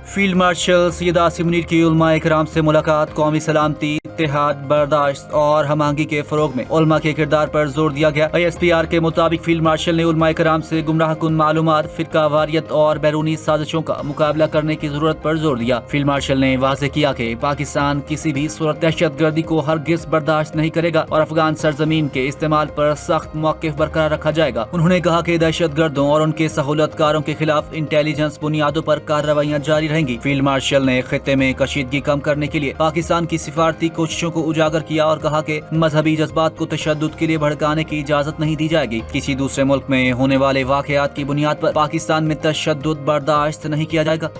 Field marshal Syed Asim Munir की उलमा इकराम से मुलाकात कौमी सलामती, इत्तेहाद, बर्दाश्त और हमआहंगी के फरोग में उलमा के किरदार पर जोर दिया गया। ISPR के मुताबिक फील्ड मार्शल ने उलमा इकराम से गुमराह कुन मालूमात, फिरका वारियत और बैरूनी साजिशों का मुकाबला करने की जरूरत पर जोर दिया। फील्ड मार्शल ने वाज़ेह किया कि पाकिस्तान किसी भी सूरत दहशत गर्दी को हरगिज़ बर्दाश्त नहीं करेगा और अफगान सरजमीन के इस्तेमाल पर सख्त मौक़िफ़ बरकरार रखा जाएगा। उन्होंने कहा कि दहशत गर्दों और उनके सहूलतकारों के खिलाफ इंटेलिजेंस बुनियादों पर कार्रवाइयाँ जारी रहेंगी। फील्ड मार्शल ने खित्ते में कशीदगी कम करने के लिए पाकिस्तान की सिफारती कोशिशों को उजागर किया और कहा कि मजहबी जज्बात को तशद्दुद के लिए भड़काने की इजाजत नहीं दी जाएगी। किसी दूसरे मुल्क में होने वाले वाक़यात की बुनियाद पर पाकिस्तान में तशद्दुद बर्दाश्त नहीं किया जाएगा।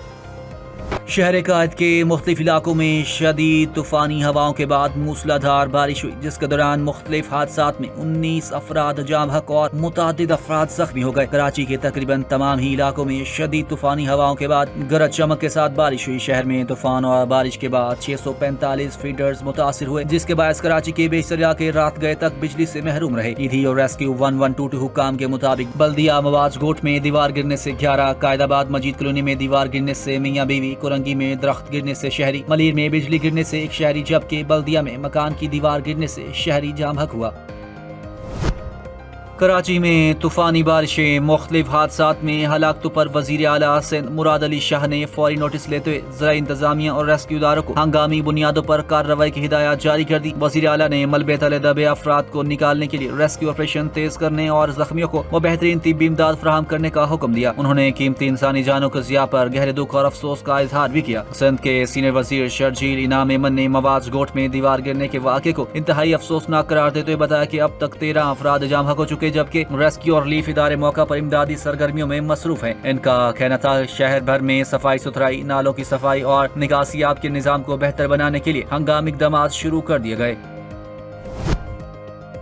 शहर कायद के मुख्तलिफ इलाकों में शदीद तूफानी हवाओं के बाद मूसलाधार बारिश हुई, जिसके दौरान मुख्तलिफ हादसात में 19 अफराद जाम हक और मुतादिद अफराद जख्मी हो गए। कराची के तकरीबन तमाम ही इलाकों में शदीद तूफानी हवाओं के बाद गरज चमक के साथ बारिश हुई। शहर में तूफान और बारिश के बाद 645 फीडर्स मुतासिर हुए, जिसके बायस कराची के बेशतर इलाके रात गए तक बिजली से महरूम रहे। ईदी और रेस्क्यू 1122 हुक्काम के मुताबिक बल्दिया मवाज गोट में दीवार गिरने से 11, कायदाबाद मजीद कॉलोनी में दीवार गिरने से मियाँ बीवी, कुरंगी में दरख्त गिरने से शहरी, मलीर में बिजली गिरने से एक शहरी, जबकि बल्दिया में मकान की दीवार गिरने से शहरी जाम हक हुआ। कराची में तूफानी बारिशें मुख्तलिफ हादसात में हलाकतों पर वजीर आला सिंध मुराद अली शाह ने फौरी नोटिस लेते हुए ज़रा इंतजामिया और रेस्क्यू इदारों को हंगामी बुनियादों पर कार्रवाई की हिदायत जारी कर दी। वजीर आला ने मलबे तले दबे अफराद को निकालने के लिए रेस्क्यू ऑपरेशन तेज करने और जख्मियों को वो बेहतरीन तिब्बी इमदाद फराहम करने का हुक्म दिया। उन्होंने कीमती इंसानी जानों के ज़िया पर गहरे दुख और अफसोस का इजहार भी किया। सिंध के सीनियर वजीर शर्जील इनाम एमन ने मवाज गोट में दीवार गिरने के वाक़े को इंतहाई अफसोसनाक करार देते हुए बताया कि अब तक 13 अफराद जाम हक हो चुके, जबकि रेस्क्यू और रिलीफ इदारे मौका पर इमदादी सरगर्मियों में मसरूफ हैं। इनका कहना था शहर भर में सफाई सुथराई, नालों की सफाई और निकासियाब के निजाम को बेहतर बनाने के लिए हंगामी इक़दामात शुरू कर दिए गए।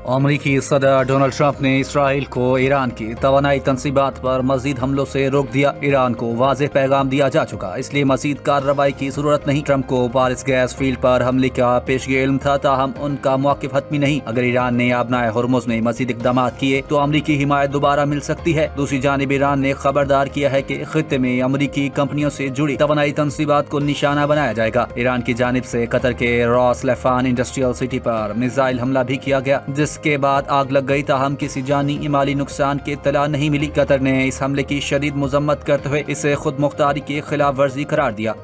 अमरीकी सदर डोनाल्ड ट्रंप ने इसराइल को ईरान की तवानाई तनसीबात पर मजीद हमलों से रोक दिया। ईरान को वाज़ेह पैगाम दिया जा चुका, इसलिए मजीद कार्रवाई की जरूरत नहीं। ट्रंप को पारिस गैस फील्ड पर हमले का पेशगी इल्म था, ताहम उनका मौक़िफ़ हतमी नहीं। अगर ईरान ने आबनाए हुर्मुज़ में मजीद इक़दाम किए तो अमरीकी हिमायत दोबारा मिल सकती है। दूसरी जानिब ईरान ने खबरदार किया है कि खित्ते में अमरीकी कंपनियों से जुड़ी तवानाई तनसीबात को निशाना बनाया जाएगा। ईरान की जानिब से कतर के रॉस लेफान इंडस्ट्रियल सिटी पर मिसाइल हमला भी किया गया, जिसके बाद आग लग गई, ताहम किसी जानी माली नुकसान की इत्तला नहीं मिली। कतर ने इस हमले की शदीद मजम्मत करते हुए इसे खुद मुख्तारी की खिलाफ वर्जी करार दिया।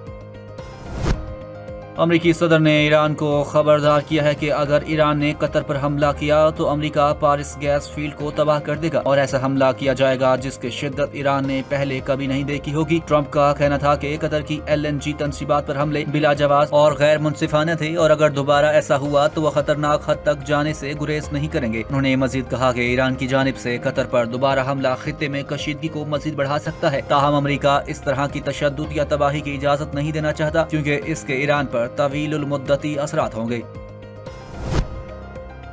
अमरीकी सदर ने ईरान को खबरदार किया है कि अगर ईरान ने कतर पर हमला किया तो अमरीका पारिस गैस फील्ड को तबाह कर देगा और ऐसा हमला किया जाएगा जिसकी शिद्दत ईरान ने पहले कभी नहीं देखी होगी। ट्रंप का कहना था कि कतर की LNG तनसीबात पर हमले बिला जवाज और गैर मुनसिफाना थे और अगर दोबारा ऐसा हुआ तो वह खतरनाक हद तक जाने से गुरेज नहीं करेंगे। उन्होंने मजीद कहा कि ईरान की जानिब से कतर पर दोबारा हमला खित्ते में कशीदगी को मजीद बढ़ा सकता है, ताहम अमरीका इस तरह की तशद्दुद या तबाही की इजाजत नहीं देना चाहता, क्योंकि इसके ईरान पर तवीलुल मुद्दती असरात होंगे।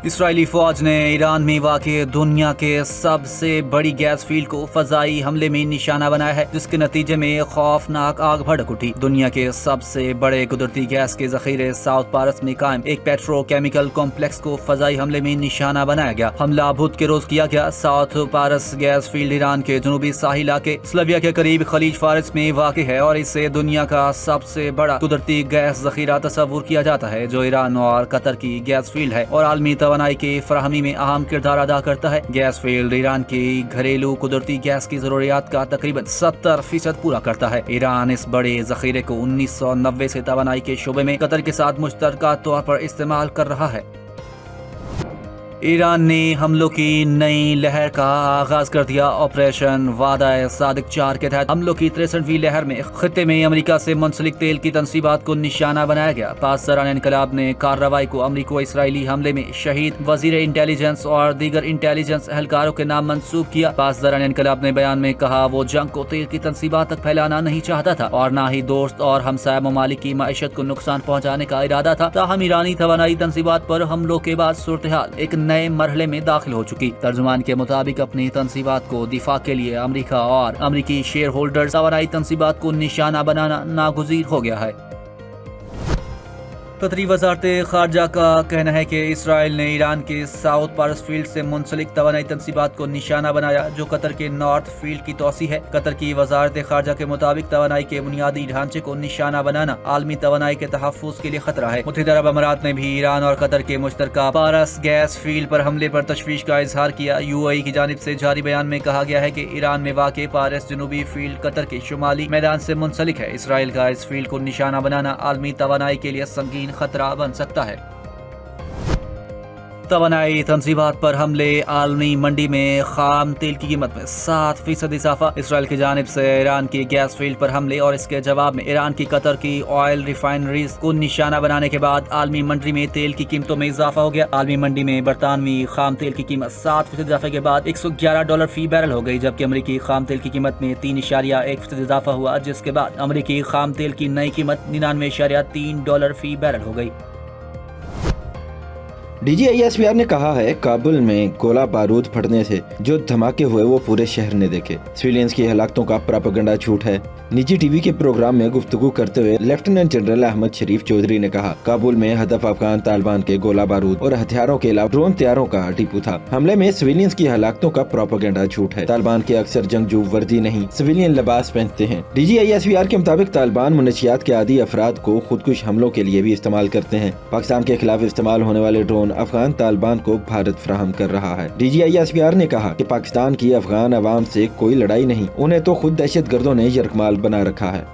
इसराइली फौज ने ईरान में वाक़े दुनिया के सबसे बड़ी गैस फील्ड को फजाई हमले में निशाना बनाया है, जिसके नतीजे में खौफनाक आग भड़क उठी। दुनिया के सबसे बड़े कुदरती गैस के जखीरे साउथ पारस में कायम एक पेट्रोकेमिकल कॉम्प्लेक्स को फजाई हमले में निशाना बनाया गया। हमला बुध के रोज किया गया। साउथ पारस गैस फील्ड ईरान के जनूबी साहिल इलाके स्लोविया के करीब खलीज फारिस में वाक़ है और इससे दुनिया का सबसे बड़ा कुदरती गैस जखीरा तस्वुर किया जाता है, जो ईरान और कतर की गैस फील्ड है और आलमी तवानाई की फराहमी में अहम किरदार अदा करता है। गैस फील्ड ईरान की घरेलू कुदरती गैस की जरूरियात का तकरीबन 70% पूरा करता है। ईरान इस बड़े जखीरे को 1990 से तवानाई के शोबे में कतर के साथ मुश्तरका तौर पर इस्तेमाल कर रहा है। ईरान ने हमलों की नई लहर का आगाज कर दिया। ऑपरेशन वादा सादिक 4 के तहत हमलों की 63वीं लहर में खित्ते में अमेरिका से मुंसलिक तेल की तनसीबात को निशाना बनाया गया। पासदारान इनकलाब ने कार्रवाई को अमरीको इसराइली हमले में शहीद वजीर इंटेलिजेंस और दीगर इंटेलिजेंस एहलकारों के नाम मंसूब किया। पासदारान इनकलाब ने बयान में कहा वो जंग को तेल की तनसीबात तक फैलाना नहीं चाहता था और न ही दोस्त और हमसाया ममालिक की मईशत को नुकसान पहुँचाने का इरादा था। ताहम ईरानी तवानाई तनसीबात पर हमलों के बाद सूरत हाल एक नए मरहले में दाखिल हो चुकी। तर्जुमान के मुताबिक अपनी तनसीबात को दिफा के लिए अमेरिका और अमेरिकी शेयर होल्डर्स तवानाई तनसीबात को निशाना बनाना नागुज़ीर हो गया है। قطری وزارت خارجہ کا کہنا ہے کہ اسرائیل نے ایران کے ساؤتھ پارس فیلڈ سے منسلک توانائی تنصیبات کو نشانہ بنایا جو قطر کے نارتھ فیلڈ کی توسیع ہے۔ قطر کی وزارت خارجہ کے مطابق توانائی کے بنیادی ڈھانچے کو نشانہ بنانا عالمی توانائی کے تحفظ کے لیے خطرہ ہے۔ متحدہ عرب امارات نے بھی ایران اور قطر کے مشترکہ پارس گیس فیلڈ پر حملے پر تشویش کا اظہار کیا۔ UAE کی جانب سے جاری بیان میں کہا گیا ہے کہ ایران میں واقع پارس جنوبی فیلڈ قطر کے شمالی میدان سے منسلک ہے۔ اسرائیل کا اس فیلڈ کو نشانہ بنانا عالمی توانائی کے لیے سنگین خطرہ بن سکتا ہے۔ توانائی تنصیبات پر حملے، عالمی منڈی میں خام تیل کی قیمت میں 7% اضافہ۔ اسرائیل کی جانب سے ایران کی گیس فیلڈ پر حملے اور اس کے جواب میں ایران کی قطر کی آئل ریفائنریز کو نشانہ بنانے کے بعد عالمی منڈی میں تیل کی قیمتوں میں اضافہ ہو گیا۔ عالمی منڈی میں برطانوی خام تیل کی قیمت 7% اضافے کے بعد $111 فی بیرل ہو گئی، جبکہ امریکی خام تیل کی قیمت میں 3.1% اضافہ ہوا، جس کے بعد امریکی خام تیل کی نئی قیمت $99.3 فی بیرل ہو گئی۔ DGISPR نے کہا ہے کابل میں گولہ بارود پھٹنے سے جو دھماکے ہوئے وہ پورے شہر نے دیکھے۔ سویلینز کی ہلاکتوں کا پراپیگنڈا جھوٹ ہے۔ نجی ٹی وی کے پروگرام میں گفتگو کرتے ہوئے لیفٹیننٹ جنرل احمد شریف چودھری نے کہا کابل میں ہدف افغان طالبان کے گولہ بارود اور ہتھیاروں کے علاوہ ڈرون طیاروں کا ڈپو تھا۔ حملے میں سویلینز کی ہلاکتوں کا پراپیگنڈا جھوٹ ہے۔ طالبان کے اکثر جنگجو وردی نہیں سویلین لباس پہنتے ہیں۔ DGISPR کے مطابق طالبان منشیات کے عادی افراد کو خودکش حملوں کے لیے بھی استعمال کرتے ہیں۔ پاکستان کے خلاف استعمال ہونے والے ڈرون افغان طالبان کو بھارت فراہم کر رہا ہے۔ DGISPR نے کہا کہ پاکستان کی افغان عوام سے کوئی لڑائی نہیں، انہیں تو خود دہشت گردوں نے یرغمال بنا رکھا ہے۔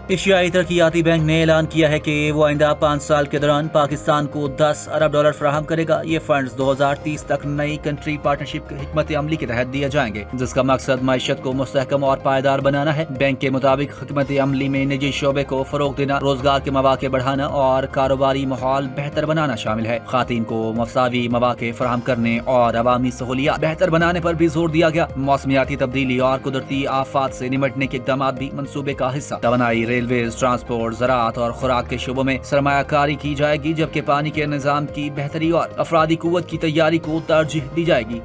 ایشیائی ترقیاتی بینک نے اعلان کیا ہے کہ وہ آئندہ 5 سال کے دوران پاکستان کو $10 ارب فراہم کرے گا۔ یہ فنڈز 2030 تک نئی کنٹری پارٹنرشپ حکمت عملی کے تحت دیے جائیں گے، جس کا مقصد معیشت کو مستحکم اور پائیدار بنانا ہے۔ بینک کے مطابق حکمت عملی میں نجی شعبے کو فروغ دینا، روزگار کے مواقع بڑھانا اور کاروباری ماحول بہتر بنانا شامل ہے۔ خواتین کو مساوی مواقع فراہم کرنے اور عوامی سہولیات بہتر بنانے پر بھی زور دیا گیا۔ موسمیاتی تبدیلی اور قدرتی آفات سے نمٹنے کے اقدامات بھی منصوبے کا حصہ۔ توانائی، ریلویز، ٹرانسپورٹ، زراعت اور خوراک کے شعبوں میں سرمایہ کاری کی جائے گی، جبکہ پانی کے نظام کی بہتری اور افرادی قوت کی تیاری کو ترجیح دی جائے گی۔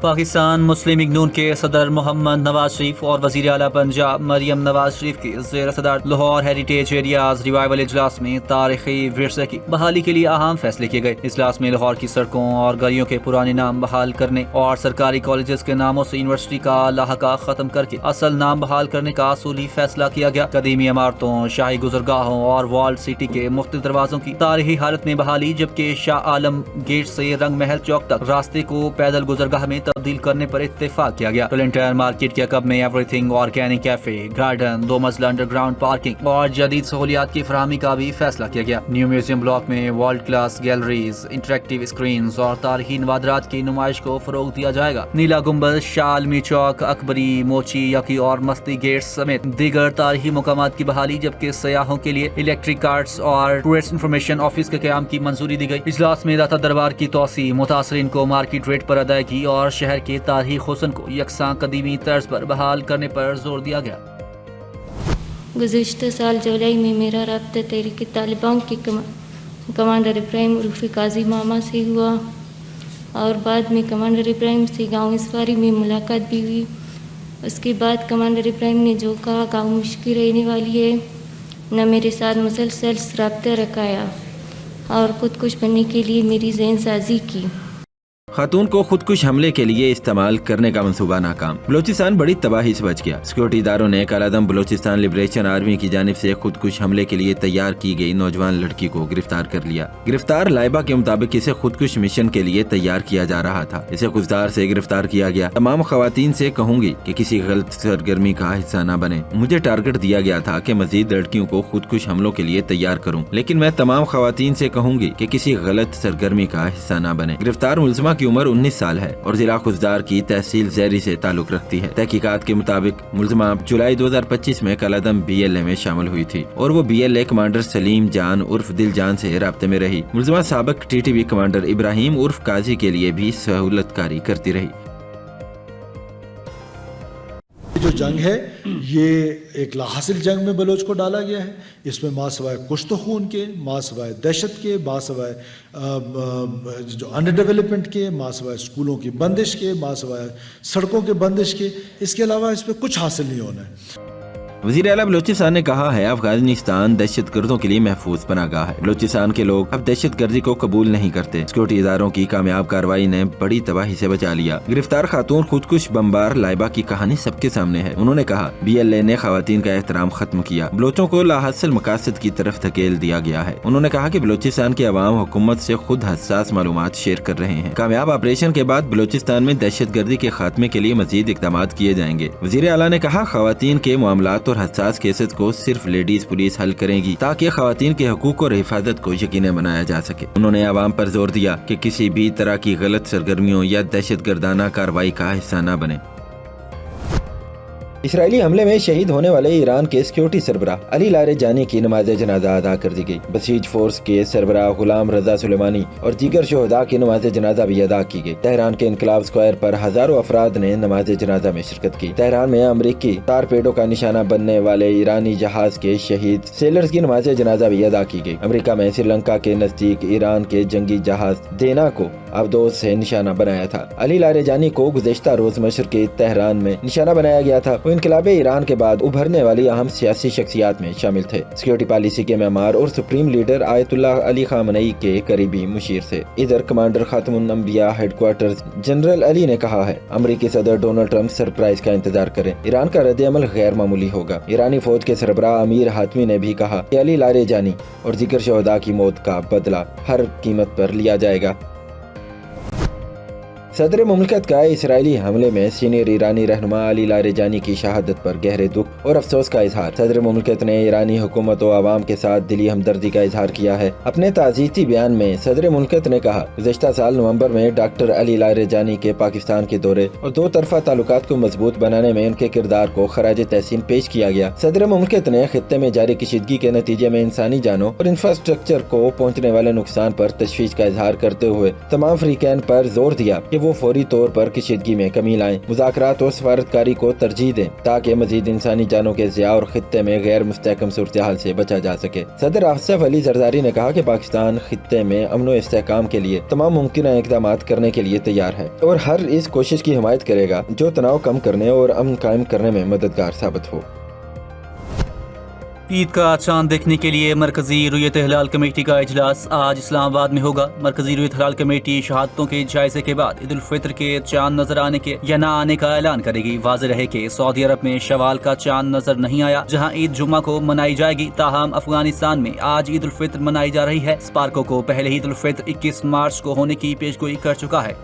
پاکستان مسلم لیگ نون کے صدر محمد نواز شریف اور وزیر اعلیٰ پنجاب مریم نواز شریف کی زیر صدارت لاہور ہیریٹیج ایریاز ریوائول اجلاس میں تاریخی ورثے کی بحالی کے لیے اہم فیصلے کیے گئے۔ اجلاس میں لاہور کی سڑکوں اور گلیوں کے پرانے نام بحال کرنے اور سرکاری کالجز کے ناموں سے یونیورسٹی کا لاحقہ ختم کر کے اصل نام بحال کرنے کا اصولی فیصلہ کیا گیا۔ قدیمی عمارتوں، شاہی گزرگاہوں اور والڈ سٹی کے مختلف دروازوں کی تاریخی حالت میں بحالی، جبکہ شاہ عالم گیٹ سے رنگ محل چوک تک راستے کو پیدل گزرگاہ میں تبدیل کرنے پر اتفاق کیا گیا۔ ٹولنٹائر مارکیٹ کے عقب میں every thing organic cafe, garden, 2 منزلہ انڈر گراؤنڈ پارکنگ اور جدید سہولیات کی فراہمی کا بھی فیصلہ کیا گیا۔ نیو میوزیم بلاک میں world class galleries, interactive screens اور تاریخی نوادرات کی نمائش کو فروغ دیا جائے گا۔ نیلا گنبد، شاہ عالمی چوک، اکبری، موچی، یکی اور مستی گیٹس سمیت دیگر تاریخی مقامات کی بحالی، جبکہ سیاحوں کے لیے الیکٹرک کارٹس اور ٹورسٹ انفارمیشن آفس کے قیام کی منظوری دی گئی۔ اجلاس میں داتا دربار کی توسیع، متاثرین کو مارکیٹ ریٹ پر ادائیگی اور شہر کے تاریخی حسن کو یکساں قدیمی طرز پر بحال کرنے پر زور دیا گیا۔ گزشتہ سال جولائی میں میرا رابطہ تحریک طالبان کے کمانڈر ابراہیم عرف قاضی ماما سے ہوا اور بعد میں کمانڈر ابراہیم سے گاؤں اسواری میں ملاقات بھی ہوئی۔ اس کے بعد کمانڈر ابراہیم نے جو کہا گاؤں مشکل رہنے والی ہے، نہ میرے ساتھ مسلسل رابطہ رکھایا اور خودکش بننے کے لیے میری ذہن سازی کی۔ خاتون کو خودکش حملے کے لیے استعمال کرنے کا منصوبہ ناکام، بلوچستان بڑی تباہی سے بچ گیا۔ سیکورٹی اداروں نے کالعدم بلوچستان لبریشن آرمی کی جانب سے خودکش حملے کے لیے تیار کی گئی نوجوان لڑکی کو گرفتار کر لیا۔ گرفتار لائبہ کے مطابق اسے خودکش مشن کے لیے تیار کیا جا رہا تھا۔ اسے خوددار سے گرفتار کیا گیا۔ تمام خواتین سے کہوں گی کہ کسی غلط سرگرمی کا حصہ نہ بنے۔ مجھے ٹارگٹ دیا گیا تھا کہ مزید لڑکیوں کو خودکش حملوں کے لیے تیار کروں، لیکن میں تمام خواتین سے کہوں گی کہ کسی غلط سرگرمی کا حصہ نہ بنے۔ گرفتار ملزمہ کی عمر 19 سال ہے اور ضلع خوددار کی تحصیل زیری سے تعلق رکھتی ہے۔ تحقیقات کے مطابق ملزمہ جولائی 2025 میں کالعدم BLA میں شامل ہوئی تھی اور وہ BLA کمانڈر سلیم جان عرف دل جان سے رابطے میں رہی۔ ملزمہ سابق TTB کمانڈر ابراہیم عرف قاضی کے لیے بھی سہولت کاری کرتی رہی۔ جو جنگ ہے یہ ایک لاحاصل جنگ میں بلوچ کو ڈالا گیا ہے۔ اس میں ماں سوائے کشت و خون کے، ماں سوائے دہشت کے، ماں سوائے جو انڈر ڈیولپمنٹ کے، ماں سوائے اسکولوں کی بندش کے، ماں سوائے سڑکوں کے بندش کے، اس کے علاوہ اس پہ کچھ حاصل نہیں ہونا ہے۔ वजीर आला बलूचिस्तान ने कहा है अफगानिस्तान दहशत गर्दों के लिए महफूज पनागाह है। बलूचिस्तान के लोग अब दहशत गर्दी को कबूल नहीं करते। सिक्योरिटी इदारों की कामयाब कार्रवाई ने बड़ी तबाही से बचा लिया। गिरफ्तार खातून खुदकुश बमबार लाइबा की कहानी सबके सामने है। उन्होंने कहा BLA ने खवातीन का एहतराम खत्म किया, बलोचों को लाहासिल मकासद की तरफ धकेल दिया गया है। उन्होंने कहा कि बलूचिस्तान के अवाम हुकूमत से खुद हसास मालूमात शेयर कर रहे हैं। कामयाब ऑपरेशन के बाद बलूचिस्तान में दहशत गर्दी के खात्मे के लिए मजीद इकदाम किए जाएंगे। वजीर आला ने कहा खवातीन के मामलात और हसास केसेस को सिर्फ लेडीज पुलिस हल करेगी ताकि खवातीन के हकूक और हिफाजत को यकीनी बनाया जा सके। उन्होंने आवाम पर जोर दिया कि किसी भी तरह की गलत सरगर्मियों या दहशत गर्दाना कार्रवाई का हिस्सा न बने। इसराइली हमले में शहीद होने वाले ईरान के सिक्योरिटी सरबराह अली लारेजानी की नमाज जनाजा अदा कर दी गई। बसीज फोर्स के सरबराह गुलाम रजा सुलेमानी और दीगर शोहदा की नमाज जनाजा भी अदा की गई। तेहरान के इनकलाब स्क्वायर पर हजारों अफराद ने नमाज जनाजा में शिरकत की। तेहरान में अमरीकी टारपेडो का निशाना बनने वाले ईरानी जहाज के शहीद सेलर्स की नमाज जनाजा भी अदा की गई। अमरीका में श्रीलंका के नजदीक ईरान के जंगी जहाज देना को अबदोस से निशाना बनाया था। अली लारेजानी को गुज़िश्ता रोज मशरक़ी तेहरान में निशाना बनाया गया था। वो इनकलाब ईरान के बाद उभरने वाली अहम सियासी शख्सियात में शामिल थे। सिक्योरिटी पॉलिसी के मेमार और सुप्रीम लीडर आयतुल्लाह अली खामनई के करीबी मुशीर थे। इधर कमांडर खातमुन अंबिया हेडक्वार्टर जनरल अली ने कहा है अमरीकी सदर डोनाल्ड ट्रंप सरप्राइज का इंतजार करें, ईरान का रद्द-ए-अमल गैर मामूली होगा। ईरानी फौज के सरबराह अमीर हातमी ने भी कहा कि अली लारेजानी और दीगर शोहदा की मौत का बदला हर कीमत पर लिया जाएगा। सदर मुमलिकत का इसराइली हमले में सीनियर ईरानी रहनुमा अली लारेजानी की शहादत पर गहरे दुख और अफसोस का इजहार। सदर मुमलिकत ने ईरानी हुकूमत और आवाम के साथ दिली हमदर्दी का इजहार किया है। अपने ताज़ीती बयान में सदर मुमलिकत ने कहा गुज़िश्ता साल नवंबर में डॉक्टर अली लारेजानी के पाकिस्तान के दौरे और दो तरफा ताल्लुकात को मजबूत बनाने में उनके किरदार को खराज तहसीन पेश किया गया। सदर मुमलिकत ने खित्ते में जारी कशीदगी के नतीजे में इंसानी जानों और इंफ्रास्ट्रक्चर को पहुँचने वाले नुकसान पर तशवीश का इजहार करते हुए तमाम फ्रीकैन पर जोर दिया कि वो फौरी तौर पर कशीदगी में कमी लाएं, मुज़ाकरात और सफारतकारी को तरजीह दें ताकि मजीद इंसानी जानों के ज़िया और खित्ते में गैर मुस्तहकम सूरत-ए-हाल से बचा जा सके। सदर आसिफ अली जरदारी ने कहा कि पाकिस्तान खित्ते में अमन व इस्तेहकाम के लिए तमाम मुमकिन इक़दाम करने के लिए तैयार है और हर इस कोशिश की हिमायत करेगा जो तनाव कम करने और अमन कायम करने में मददगार साबित हो। ईद का चांद देखने के लिए मरकजी रुयत हिलाल कमेटी का इजलास आज इस्लामाबाद में होगा। मरकजी रुयत हिलाल कमेटी शहादतों के जायजे के बाद ईद उल फित्र के चांद नजर आने के या न आने का ऐलान करेगी। वाज़ेह रहे कि सऊदी अरब में शवाल का चांद नजर नहीं आया, जहां ईद जुम्मा को मनाई जाएगी। ताहम अफगानिस्तान में आज ईद उल फित्र मनाई जा रही है। स्पार्को को पहले ही ईद उल फित्र 21 मार्च को होने की पेशगोई कर चुका है।